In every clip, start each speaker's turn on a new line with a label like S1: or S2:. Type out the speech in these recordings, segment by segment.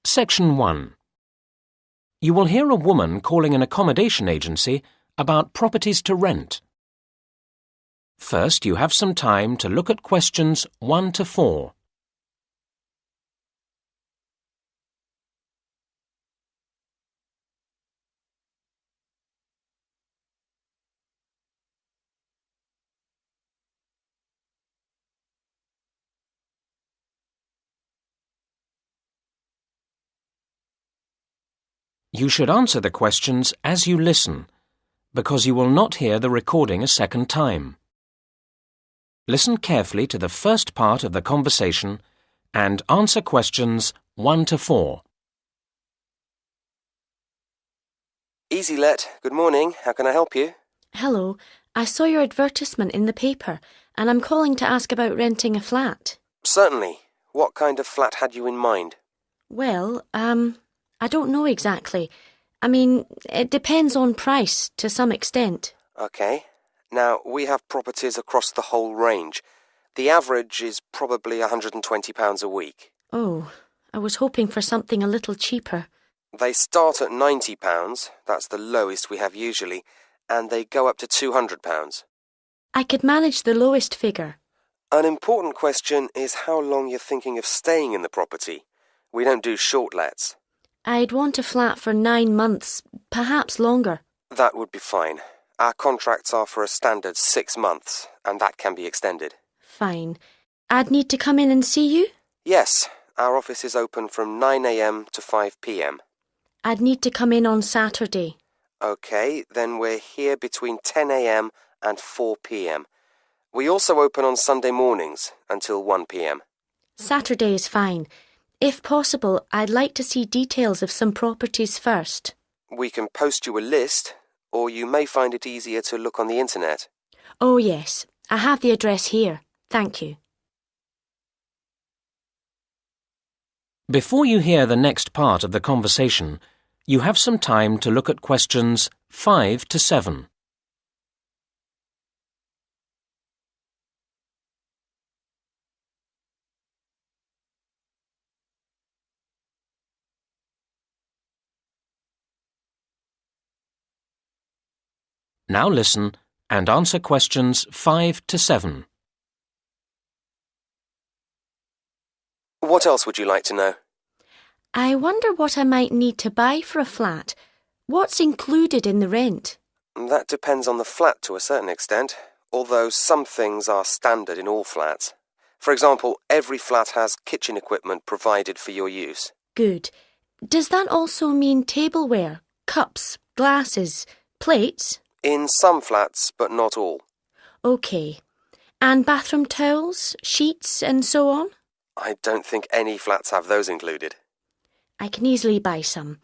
S1: Section 1. You will hear a woman calling an accommodation agency about properties to rent. First, you have some time to look at questions 1 to 4. You should answer the questions as you listen, because you will not hear the recording a second time. Listen carefully to the first part of the conversation and answer questions 1 to 4.
S2: Easy Let, good morning. How can I help you?
S3: Hello, I saw your advertisement in the paper and I'm calling to ask about renting a flat.
S2: Certainly. What kind of flat had you in mind?
S3: Well, I don't know exactly. It depends on price to some extent.
S2: Okay. Now, we have properties across the whole range. The average is probably £120 a week.
S3: Oh, I was hoping for something a little cheaper.
S2: They start at £90, that's the lowest we have usually, and they go up to £200.
S3: I could manage the lowest figure.
S2: An important question is how long you're thinking of staying in the property. We don't do short lets.
S3: I'd want a flat for 9 months, perhaps longer.
S2: That would be fine. Our contracts are for a standard 6 months, and that can be extended.
S3: Fine. I'd need to come in and see you?
S2: Yes, our office is open from 9 a.m. to 5 p.m.
S3: I'd need to come in on Saturday.
S2: Okay, then we're here between 10 a.m. and 4 p.m. We also open on Sunday mornings until 1 p.m.
S3: Saturday is fine. If possible, I'd like to see details of some properties first.
S2: We can post you a list, or you may find it easier to look on the internet.
S3: Oh yes, I have the address here. Thank you.
S1: Before you hear the next part of the conversation, you have some time to look at questions 5 to 7. Now listen and answer questions 5 to 7.
S2: What else would you like to know?
S3: I wonder what I might need to buy for a flat. What's included in the rent?
S2: That depends on the flat to a certain extent, although some things are standard in all flats. For example, every flat has kitchen equipment provided for your use.
S3: Good. Does that also mean tableware, cups, glasses, plates?
S2: In some flats, but not all.
S3: OK. And bathroom towels, sheets and so on?
S2: I don't think any flats have those included.
S3: I can easily buy some.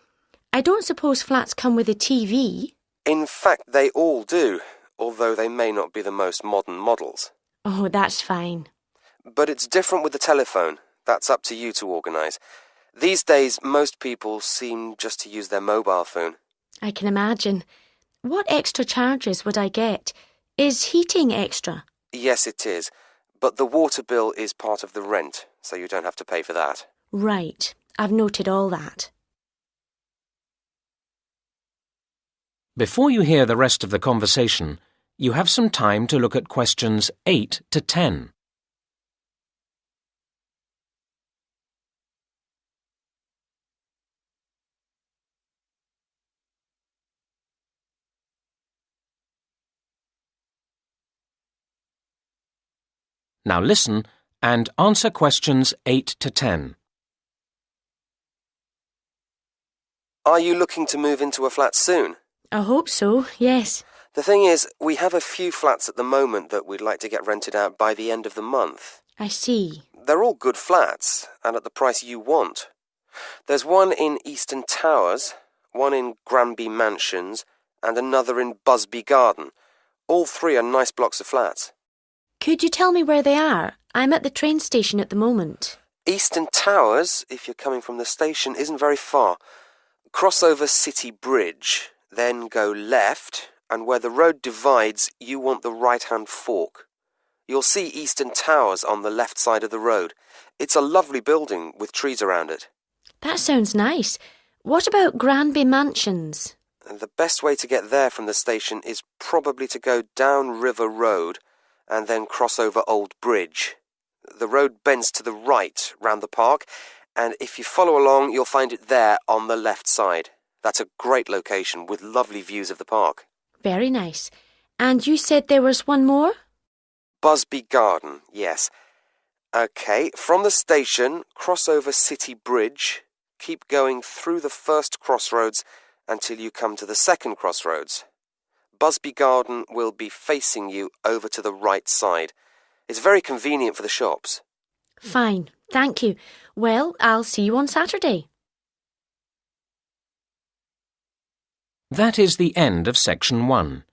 S3: I don't suppose flats come with a TV?
S2: In fact, they all do, although they may not be the most modern models.
S3: Oh, that's fine.
S2: But it's different with the telephone. That's up to you to organise. These days, most people seem just to use their mobile phone.
S3: I can imagine. What extra charges would I get? Is heating extra?
S2: Yes, it is. But the water bill is part of the rent, so you don't have to pay for that.
S3: Right. I've noted all that.
S1: Before you hear the rest of the conversation, you have some time to look at questions 8 to 10. Now listen and answer questions 8 to 10.
S2: Are you looking to move into a flat soon?
S3: I hope so, yes.
S2: The thing is, we have a few flats at the moment that we'd like to get rented out by the end of the month.
S3: I see.
S2: They're all good flats, and at the price you want. There's one in Eastern Towers, one in Granby Mansions, and another in Busby Garden. All three are nice blocks of flats.
S3: Could you tell me where they are? I'm at the train station at the moment.
S2: Eastern Towers, if you're coming from the station, isn't very far. Cross over City Bridge, then go left, and where the road divides, you want the right-hand fork. You'll see Eastern Towers on the left side of the road. It's a lovely building with trees around it.
S3: That sounds nice. What about Granby Mansions?
S2: The best way to get there from the station is probably to go down River Road and then cross over Old Bridge. The road bends to the right round the park, and if you follow along, you'll find it there on the left side. That's a great location with lovely views of the park.
S3: Very nice. And you said there was one more?
S2: Busby Garden, yes. OK, from the station, cross over City Bridge, keep going through the first crossroads until you come to the second crossroads. Busby Garden will be facing you over to the right side. It's very convenient for the shops.
S3: Fine, thank you. Well, I'll see you on Saturday.
S1: That is the end of section 1.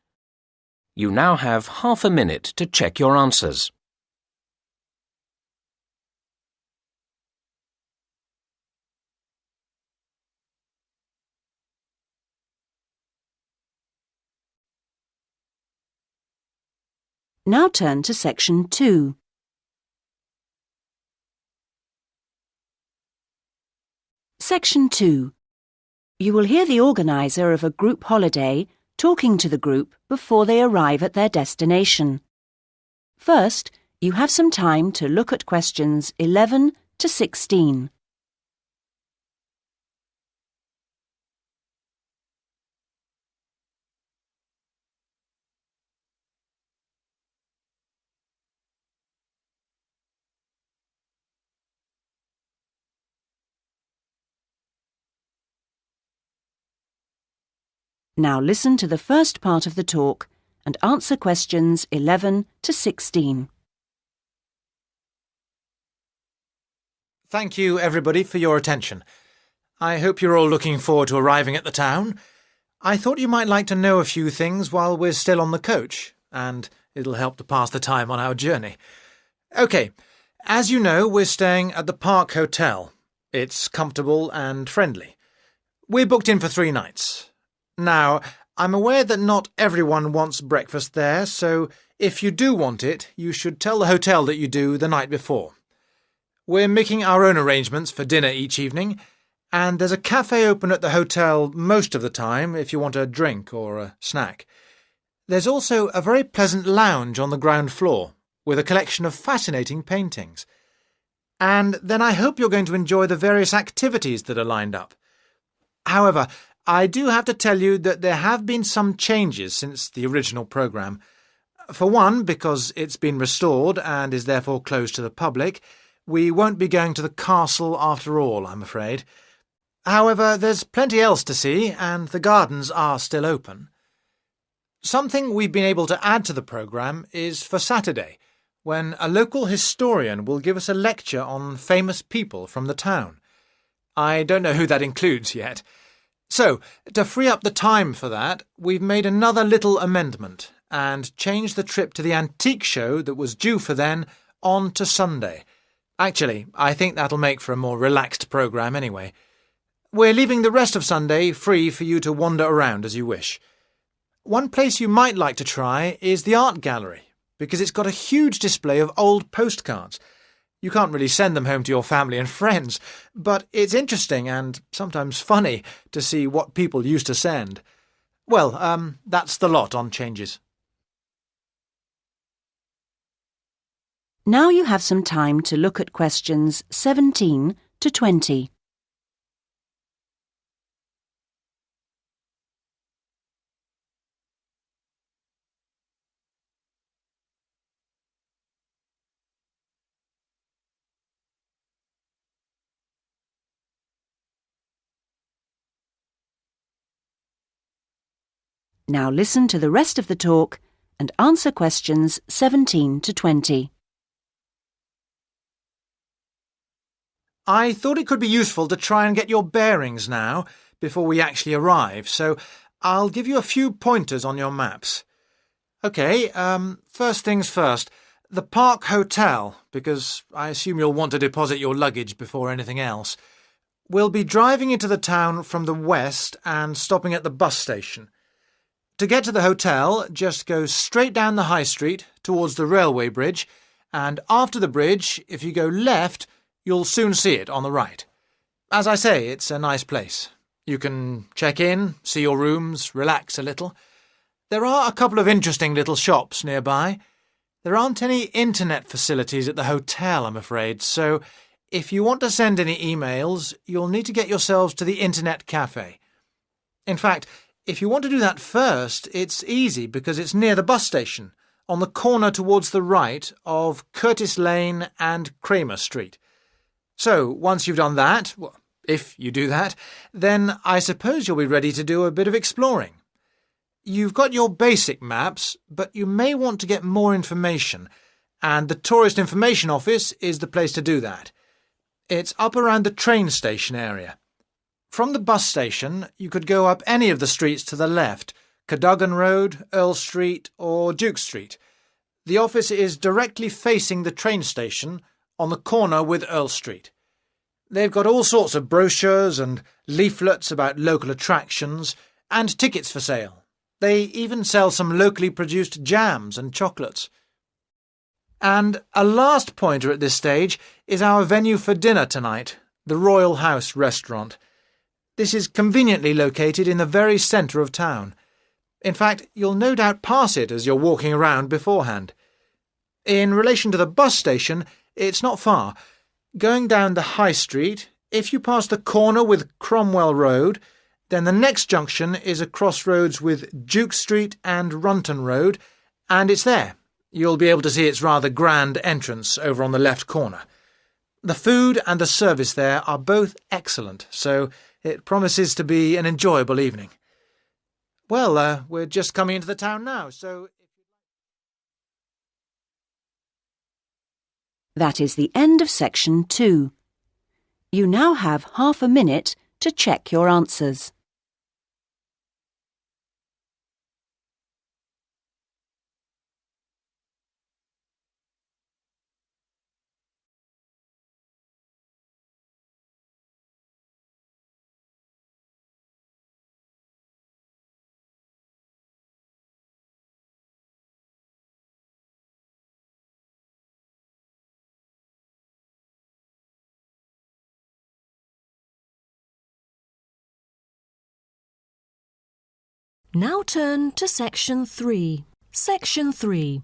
S1: You now have half a minute to check your answers.
S4: Now turn to section 2. Section 2. You will hear the organiser of a group holiday talking to the group before they arrive at their destination. First, you have some time to look at questions 11 to 16. Now listen to the first part of the talk and answer questions 11 to 16.
S5: Thank you, everybody, for your attention. I hope you're all looking forward to arriving at the town. I thought you might like to know a few things while we're still on the coach, and it'll help to pass the time on our journey. OK, as you know, we're staying at the Park Hotel. It's comfortable and friendly. We're booked in for 3 nights. Now, I'm aware that not everyone wants breakfast there, so if you do want it, you should tell the hotel that you do the night before. We're making our own arrangements for dinner each evening, and there's a cafe open at the hotel most of the time if you want a drink or a snack. There's also a very pleasant lounge on the ground floor with a collection of fascinating paintings. And then I hope you're going to enjoy the various activities that are lined up. However, I do have to tell you that there have been some changes since the original programme. For one, because it's been restored and is therefore closed to the public, we won't be going to the castle after all, I'm afraid. However, there's plenty else to see, and the gardens are still open. Something we've been able to add to the programme is for Saturday, when a local historian will give us a lecture on famous people from the town. I don't know who that includes yet. So, to free up the time for that, we've made another little amendment and changed the trip to the antique show that was due for then on to Sunday. Actually, I think that'll make for a more relaxed programme anyway. We're leaving the rest of Sunday free for you to wander around as you wish. One place you might like to try is the art gallery, because it's got a huge display of old postcards. You can't really send them home to your family and friends, but it's interesting and sometimes funny to see what people used to send. Well, that's the lot on changes.
S4: Now you have some time to look at questions 17 to 20. Now listen to the rest of the talk and answer questions 17 to 20.
S5: I thought it could be useful to try and get your bearings now, before we actually arrive, so I'll give you a few pointers on your maps. OK, first things first, the Park Hotel, because I assume you'll want to deposit your luggage before anything else. We'll be driving into the town from the west and stopping at the bus station. To get to the hotel, just go straight down the high street towards the railway bridge, and after the bridge, if you go left, you'll soon see it on the right. As I say, it's a nice place. You can check in, see your rooms, relax a little. There are a couple of interesting little shops nearby. There aren't any internet facilities at the hotel, I'm afraid, so if you want to send any emails, you'll need to get yourselves to the internet cafe. In fact, if you want to do that first, it's easy because it's near the bus station, on the corner towards the right of Curtis Lane and Kramer Street. So, once you've done that, well, if you do that, then I suppose you'll be ready to do a bit of exploring. You've got your basic maps, but you may want to get more information, and the Tourist Information Office is the place to do that. It's up around the train station area. From the bus station, you could go up any of the streets to the left, Cadogan Road, Earl Street or Duke Street. The office is directly facing the train station on the corner with Earl Street. They've got all sorts of brochures and leaflets about local attractions and tickets for sale. They even sell some locally produced jams and chocolates. And a last pointer at this stage is our venue for dinner tonight, the Royal House restaurant. This is conveniently located in the very centre of town. In fact, you'll no doubt pass it as you're walking around beforehand. In relation to the bus station, it's not far. Going down the High Street, if you pass the corner with Cromwell Road, then the next junction is a crossroads with Duke Street and Runton Road, and it's there. You'll be able to see its rather grand entrance over on the left corner. The food and the service there are both excellent, so it promises to be an enjoyable evening. Well, we're just coming into the town now, so...
S4: That is the end of section 2. You now have half a minute to check your answers.
S6: Now turn to Section 3. Section 3.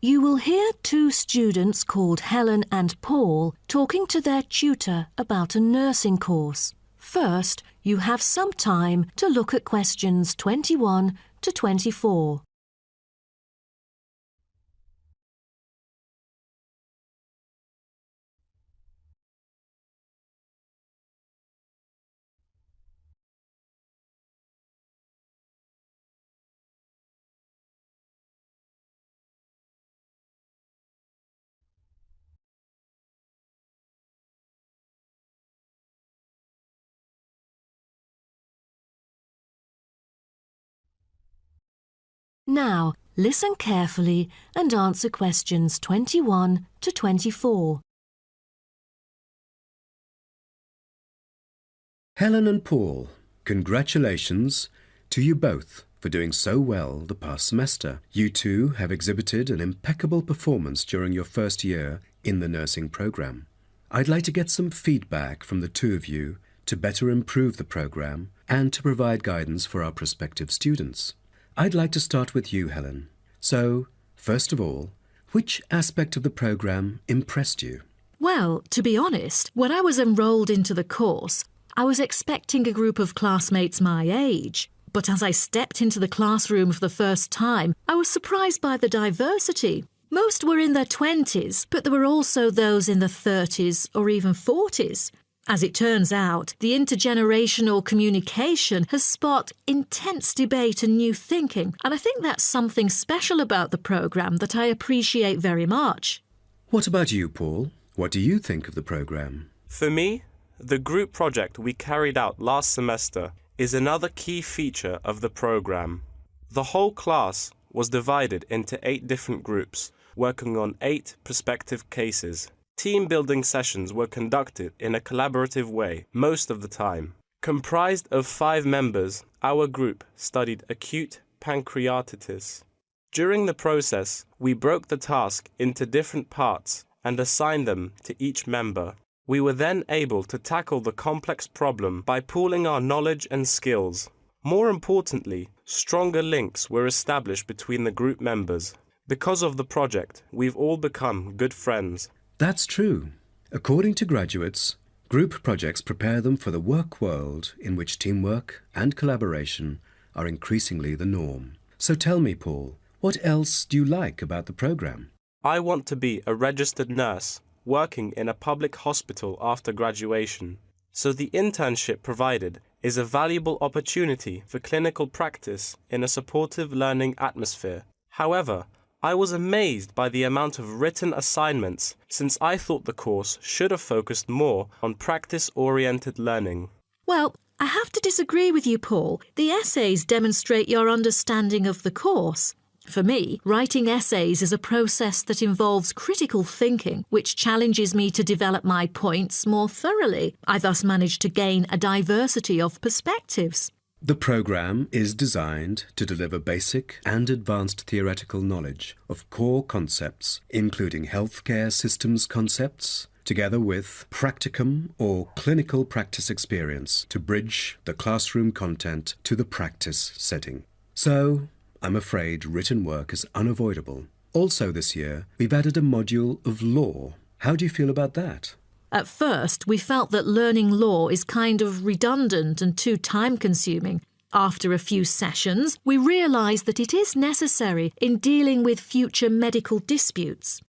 S6: You will hear two students called Helen and Paul talking to their tutor about a nursing course. First, you have some time to look at questions 21 to 24. Now, listen carefully and answer questions 21 to 24.
S7: Helen and Paul, congratulations to you both for doing so well the past semester. You two have exhibited an impeccable performance during your first year in the nursing program. I'd like to get some feedback from the two of you to better improve the program and to provide guidance for our prospective students. I'd like to start with you, Helen. So, first of all, which aspect of the program impressed you?
S6: Well, to be honest, when I was enrolled into the course, I was expecting a group of classmates my age. But as I stepped into the classroom for the first time, I was surprised by the diversity. Most were in their 20s, but there were also those in the 30s or even 40s. As it turns out, the intergenerational communication has sparked intense debate and new thinking, and I think that's something special about the programme that I appreciate very much.
S7: What about you, Paul? What do you think of the programme?
S8: For me, the group project we carried out last semester is another key feature of the programme. The whole class was divided into 8 different groups, working on 8 prospective cases. Team-building sessions were conducted in a collaborative way most of the time. Comprised of 5 members, our group studied acute pancreatitis. During the process, we broke the task into different parts and assigned them to each member. We were then able to tackle the complex problem by pooling our knowledge and skills. More importantly, stronger links were established between the group members. Because of the project, we've all become good friends.
S7: That's true. According to graduates, group projects prepare them for the work world in which teamwork and collaboration are increasingly the norm. So tell me, Paul, what else do you like about the program?
S8: I want to be a registered nurse, working in a public hospital after graduation. So the internship provided is a valuable opportunity for clinical practice in a supportive learning atmosphere. However, I was amazed by the amount of written assignments, since I thought the course should have focused more on practice-oriented learning.
S6: Well, I have to disagree with you, Paul. The essays demonstrate your understanding of the course. For me, writing essays is a process that involves critical thinking, which challenges me to develop my points more thoroughly. I thus manage to gain a diversity of perspectives.
S7: The program is designed to deliver basic and advanced theoretical knowledge of core concepts, including healthcare systems concepts, together with practicum or clinical practice experience to bridge the classroom content to the practice setting. So, I'm afraid written work is unavoidable. Also this year, we've added a module of law. How do you feel about that?
S6: At first, we felt that learning law is kind of redundant and too time-consuming. After a few sessions, we realised that it is necessary in dealing with future medical disputes.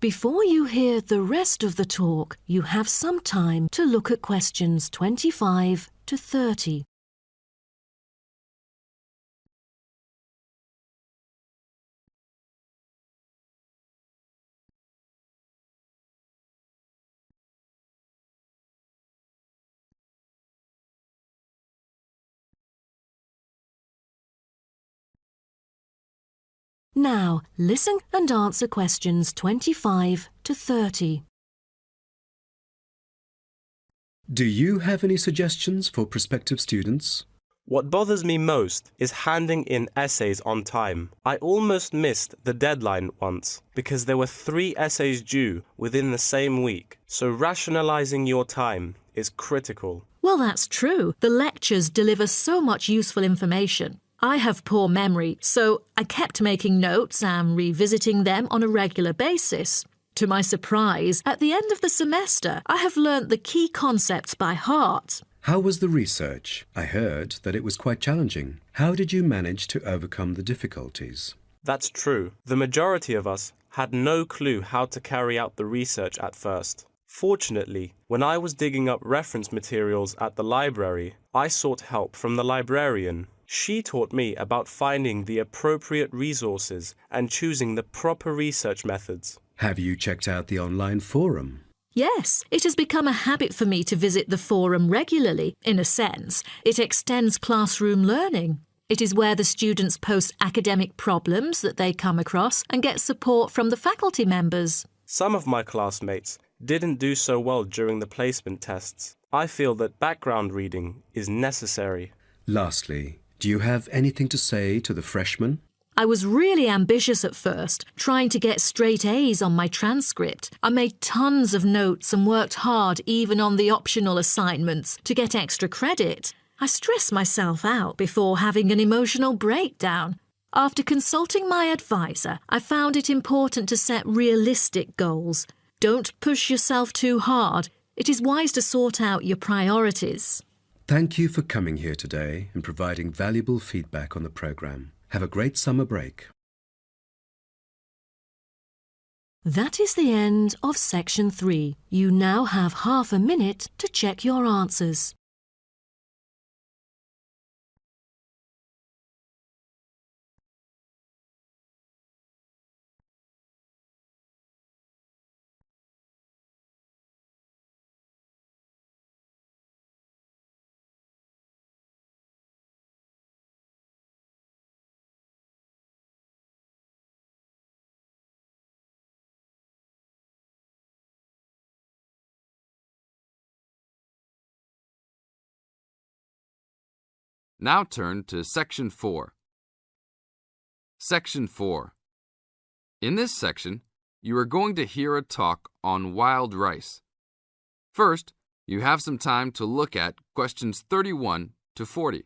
S6: Before you hear the rest of the talk, you have some time to look at questions 25 to 30. Now, listen and answer questions 25 to 30.
S7: Do you have any suggestions for prospective students?
S8: What bothers me most is handing in essays on time. I almost missed the deadline once because there were 3 essays due within the same week, so rationalizing your time is critical.
S6: Well, that's true. The lectures deliver so much useful information. I have poor memory, so I kept making notes and revisiting them on a regular basis. To my surprise, at the end of the semester, I have learnt the key concepts by heart.
S7: How was the research? I heard that it was quite challenging. How did you manage to overcome the difficulties?
S8: That's true. The majority of us had no clue how to carry out the research at first. Fortunately, when I was digging up reference materials at the library, I sought help from the librarian. She taught me about finding the appropriate resources and choosing the proper research methods.
S7: Have you checked out the online forum?
S6: Yes, it has become a habit for me to visit the forum regularly. In a sense, it extends classroom learning. It is where the students post academic problems that they come across and get support from the faculty members.
S8: Some of my classmates didn't do so well during the placement tests. I feel that background reading is necessary.
S7: Lastly, do you have anything to say to the freshmen?
S6: I was really ambitious at first, trying to get straight A's on my transcript. I made tons of notes and worked hard even on the optional assignments to get extra credit. I stressed myself out before having an emotional breakdown. After consulting my advisor, I found it important to set realistic goals. Don't push yourself too hard. It is wise to sort out your priorities.
S7: Thank you for coming here today and providing valuable feedback on the program. Have a great summer break.
S6: That is the end of section 3. You now have half a minute to check your answers.
S9: Now turn to Section 4. Section 4. In this section, you are going to hear a talk on wild rice. First, you have some time to look at questions 31 to 40.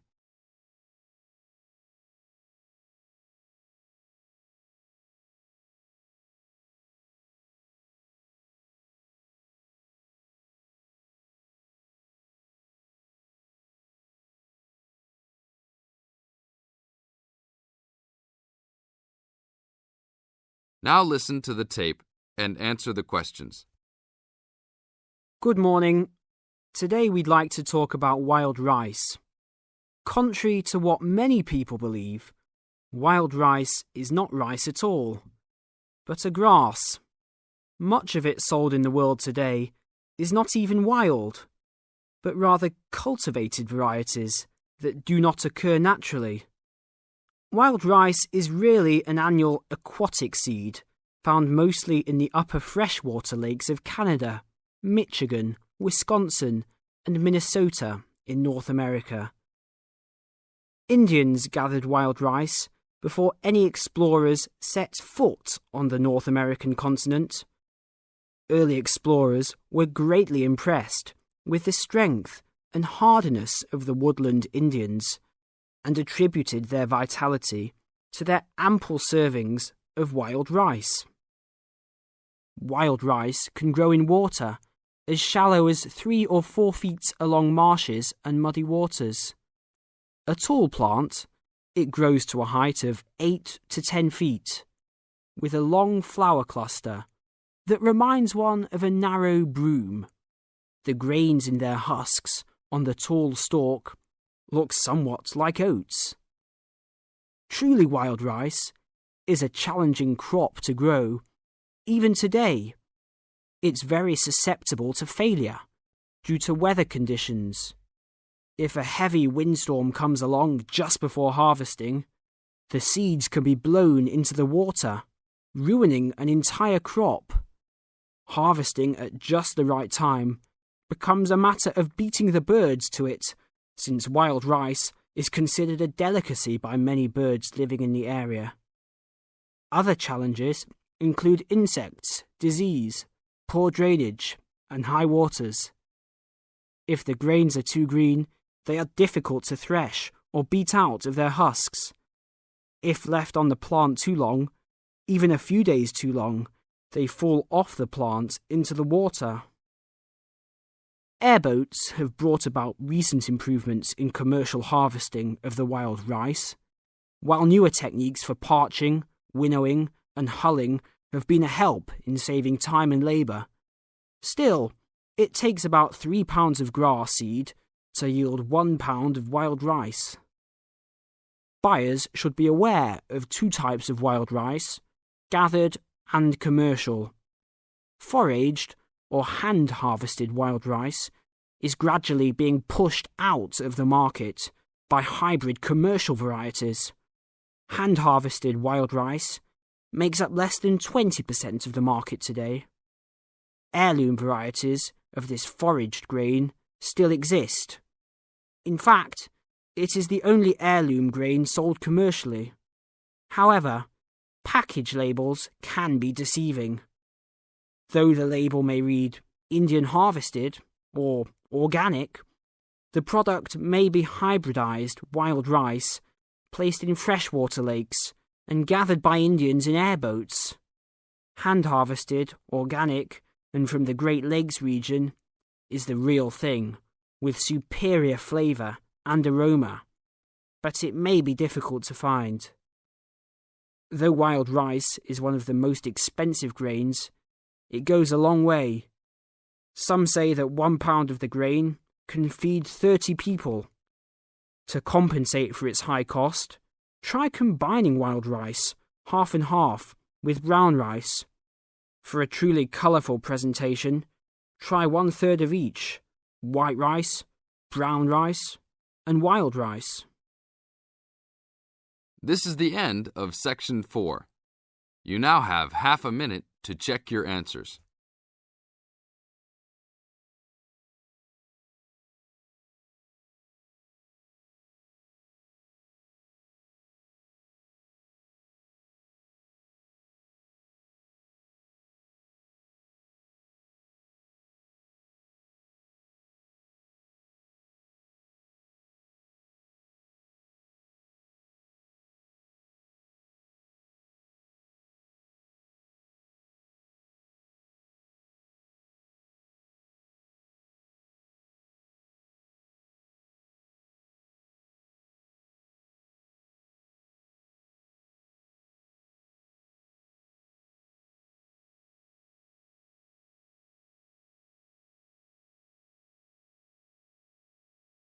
S9: Now listen to the tape and answer the questions.
S10: Good morning. Today we'd like to talk about wild rice. Contrary to what many people believe, wild rice is not rice at all, but a grass. Much of it sold in the world today is not even wild, but rather cultivated varieties that do not occur naturally. Wild rice is really an annual aquatic seed found mostly in the upper freshwater lakes of Canada, Michigan, Wisconsin, and Minnesota in North America. Indians gathered wild rice before any explorers set foot on the North American continent. Early explorers were greatly impressed with the strength and hardiness of the woodland Indians, and attributed their vitality to their ample servings of wild rice. Wild rice can grow in water as shallow as 3 or 4 feet along marshes and muddy waters. A tall plant, it grows to a height of 8 to 10 feet, with a long flower cluster that reminds one of a narrow broom. The grains in their husks on the tall stalk look somewhat like oats. Truly wild rice is a challenging crop to grow, even today. It's very susceptible to failure due to weather conditions. If a heavy windstorm comes along just before harvesting, the seeds can be blown into the water, ruining an entire crop. Harvesting at just the right time becomes a matter of beating the birds to it, since wild rice is considered a delicacy by many birds living in the area. Other challenges include insects, disease, poor drainage, and high waters. If the grains are too green, they are difficult to thresh or beat out of their husks. If left on the plant too long, even a few days too long, they fall off the plant into the water. Airboats have brought about recent improvements in commercial harvesting of the wild rice, while newer techniques for parching, winnowing, and hulling have been a help in saving time and labour. Still, it takes about 3 pounds of grass seed to yield 1 pound of wild rice. Buyers should be aware of 2 types of wild rice, gathered and commercial. Foraged or hand-harvested wild rice is gradually being pushed out of the market by hybrid commercial varieties. Hand-harvested wild rice makes up less than 20% of the market today. Heirloom varieties of this foraged grain still exist. In fact, it is the only heirloom grain sold commercially. However, package labels can be deceiving. Though the label may read Indian harvested or organic, the product may be hybridized wild rice placed in freshwater lakes and gathered by Indians in airboats. Hand-harvested, organic, and from the Great Lakes region is the real thing, with superior flavour and aroma, but it may be difficult to find. Though wild rice is one of the most expensive grains, it goes a long way. Some say that 1 pound of the grain can feed 30 people. To compensate for its high cost, try combining wild rice, half and half, with brown rice. For a truly colourful presentation, try 1/3 of each: white rice, brown rice, and wild rice.
S9: This is the end of Section 4. You now have half a minute to check your answers.